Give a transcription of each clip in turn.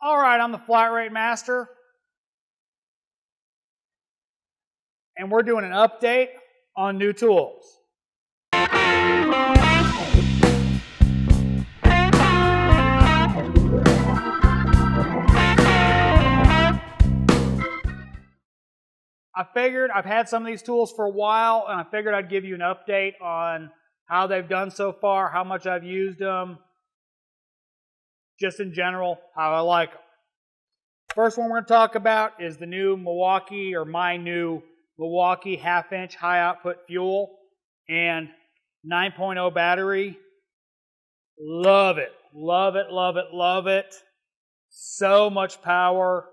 All right, I'm the Flat Rate Master, and we're doing an update on new tools. I figured I've had some of these tools for a while, and I figured I'd give you an update on how they've done so far, how much I've used them, just in general, how I like them. First one we're going to talk about is the new Milwaukee, or my new Milwaukee 1/2-inch high output fuel and 9.0 battery. Love it, love it, love it, love it. So much power,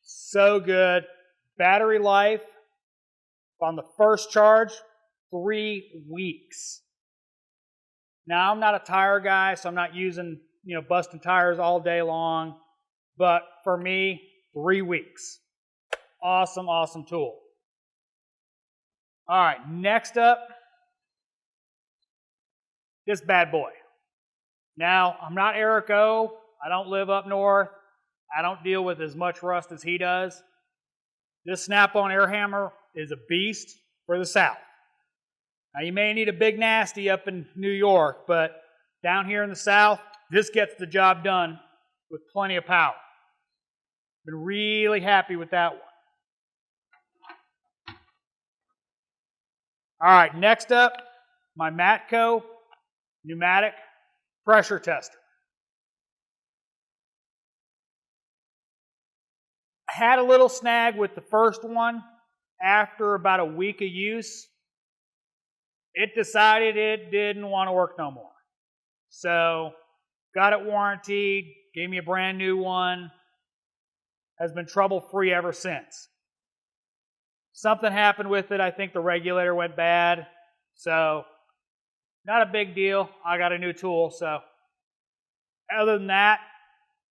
so good. Battery life on the first charge, 3 weeks. Now, I'm not a tire guy, so I'm not using, busting tires all day long. But for me, 3 weeks. Awesome, awesome tool. All right, next up, this bad boy. Now, I'm not Eric O. I don't live up north. I don't deal with as much rust as he does. This Snap-on air hammer is a beast for the South. Now, you may need a big nasty up in New York, but down here in the South, this gets the job done with plenty of power. Been really happy with that one. All right, next up, my Matco pneumatic pressure tester. I had a little snag with the first one. After about a week of use, it decided it didn't want to work no more. So, got it warranted, gave me a brand new one, has been trouble-free ever since. Something happened with it. I think the regulator went bad. So, not a big deal. I got a new tool. So, other than that,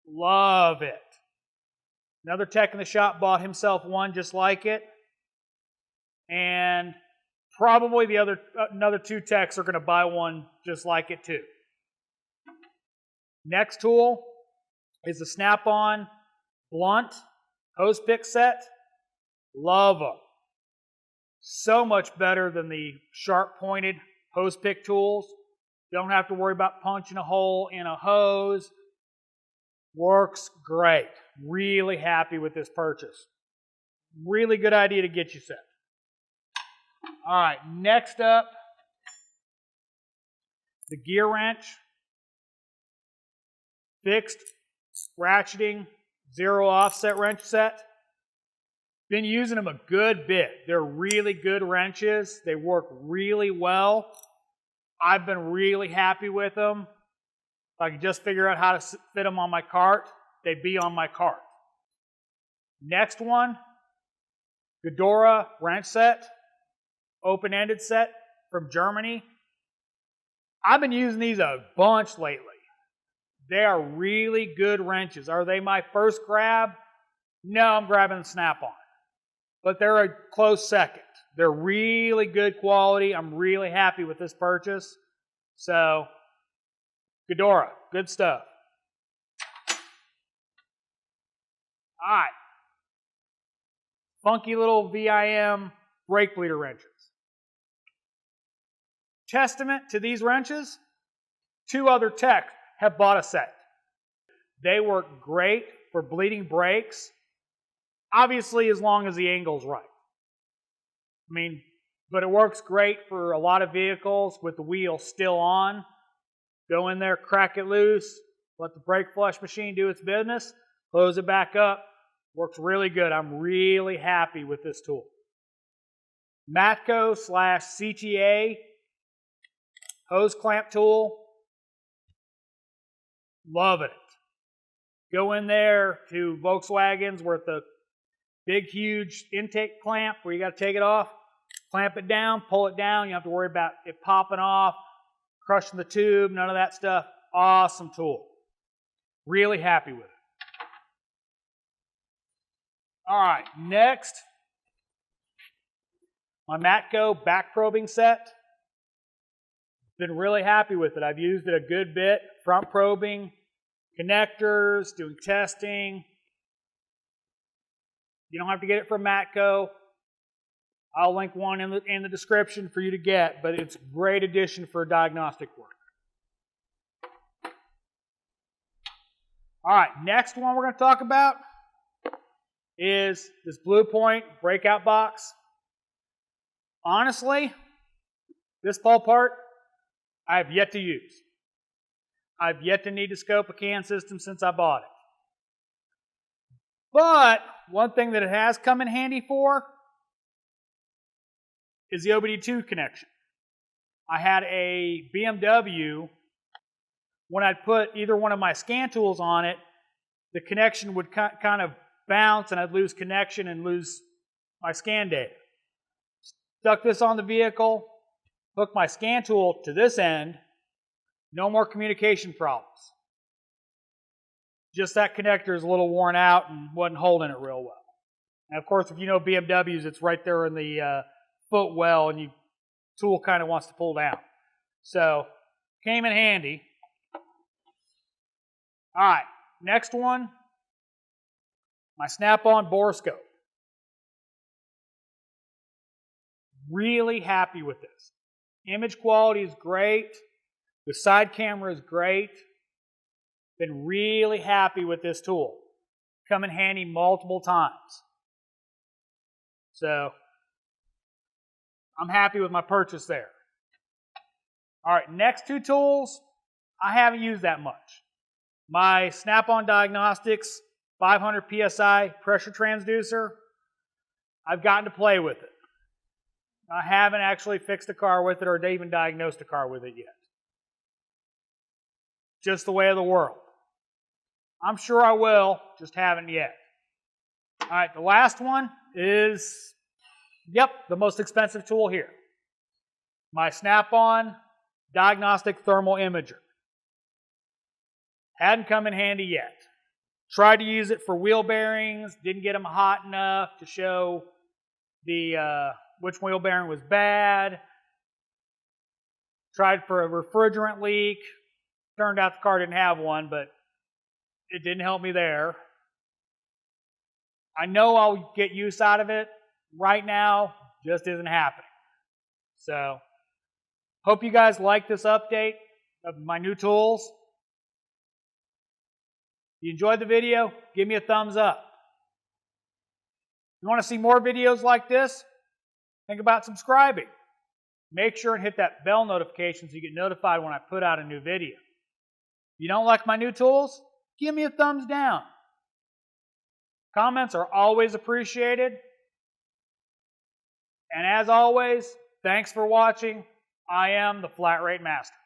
love it. Another tech in the shop bought himself one just like it. And probably another 2 techs are going to buy one just like it too. Next tool is the Snap-on blunt hose pick set. Love them. So much better than the sharp pointed hose pick tools. Don't have to worry about punching a hole in a hose. Works great. Really happy with this purchase. Really good idea to get you set. All right, next up, the Gedore Wrench. Fixed ratcheting 0 offset wrench set. Been using them a good bit. They're really good wrenches. They work really well. I've been really happy with them. If I could just figure out how to fit them on my cart, they'd be on my cart. Next one, Ghidorah wrench set, open-ended set from Germany. I've been using these a bunch lately. They are really good wrenches. Are they my first grab? No, I'm grabbing the Snap-on. But they're a close second. They're really good quality. I'm really happy with this purchase. So, Ghidorah, good stuff. All right. Funky little VIM brake bleeder wrenches. Testament to these wrenches, 2 other techs have bought a set. They work great for bleeding brakes, obviously as long as the angle's right. But it works great for a lot of vehicles with the wheel still on. Go in there, crack it loose, let the brake flush machine do its business, close it back up. Works really good. I'm really happy with this tool. Matco / CTA Hose Clamp tool. Loving it. Go in there to Volkswagens where the big, huge intake clamp where you got to take it off, clamp it down, pull it down. You don't have to worry about it popping off, crushing the tube, none of that stuff. Awesome tool. Really happy with it. All right, next, my Matco back probing set. Been really happy with it. I've used it a good bit. Front probing, connectors, doing testing. You don't have to get it from Matco. I'll link one in the description for you to get, but it's a great addition for diagnostic work. All right, next one we're going to talk about is this Blue Point Breakout Box. Honestly, this fall part I have yet to use. I've yet to need to scope a can system since I bought it. But one thing that it has come in handy for is the OBD2 connection. I had a BMW, when I'd put either one of my scan tools on it, the connection would kind of bounce and I'd lose connection and lose my scan data. Stuck this on the vehicle, hooked my scan tool to this end, no more communication problems. Just that connector is a little worn out and wasn't holding it real well. And of course, if you know BMWs, it's right there in the footwell and your tool kind of wants to pull down. So, came in handy. All right, next one, my SnapOn Borescope. Really happy with this. Image quality is great. The side camera is great. Been really happy with this tool. Come in handy multiple times. So, I'm happy with my purchase there. All right, next two tools, I haven't used that much. My SnapOn Diagnostics 500 PSI pressure transducer, I've gotten to play with it. I haven't actually fixed a car with it or even diagnosed a car with it yet. Just the way of the world. I'm sure I will, just haven't yet. All right, the last one is, the most expensive tool here. My SnapOn Diagnostic Thermal Imager. Hadn't come in handy yet. Tried to use it for wheel bearings, didn't get them hot enough to show the which wheel bearing was bad. Tried for a refrigerant leak. Turned out the car didn't have one, but it didn't help me there. I know I'll get use out of it. Right now, just isn't happening. So, hope you guys like this update of my new tools. If you enjoyed the video, give me a thumbs up. If you want to see more videos like this, think about subscribing. Make sure and hit that bell notification so you get notified when I put out a new video. If you don't like my new tools, give me a thumbs down. Comments are always appreciated. And as always, thanks for watching. I am the Flat Rate Master.